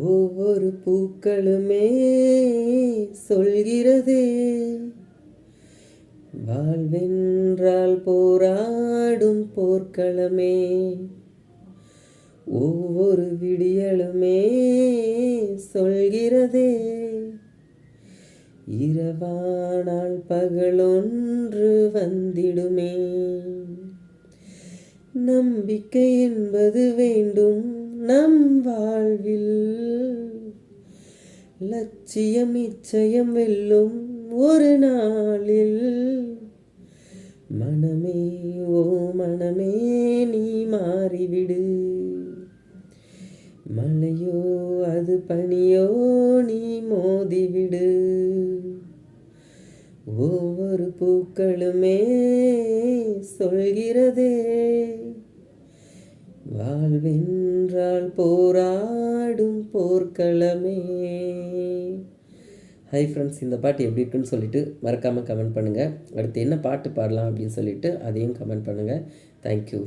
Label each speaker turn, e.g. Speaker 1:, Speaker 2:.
Speaker 1: ஒவ்வொரு பூக்களுமே சொல்கிறதே, வாழ்வென்றால் போராடும் போர்க்களமே. ஒவ்வொரு விடியலுமே சொல்கிறதே, இரவானால் பகலொன்று வந்திடுமே. நம்பிக்கை என்பது வேண்டும் நம் வாழ்வில், லட்சியம் நிச்சயம் வெல்லும் ஒரு நாளில். மனமே ஓ மனமே நீ மாறிவிடு, மலையோ அது பனியோ நீ மோதிவிடு. ஒவ்வொரு பூக்களுமே சொல்கிறதே, வாழ்வென்றால் போராடும் போர்க்களமே. ஹை ஃப்ரெண்ட்ஸ், இந்த பாட்டு எப்படி இருக்குன்னு சொல்லிட்டு மறக்காமல் கமெண்ட் பண்ணுங்கள். அடுத்து என்ன பாட்டு பாடலாம் அப்படின்னு சொல்லிட்டு அதையும் கமெண்ட் பண்ணுங்கள். தேங்க்யூ.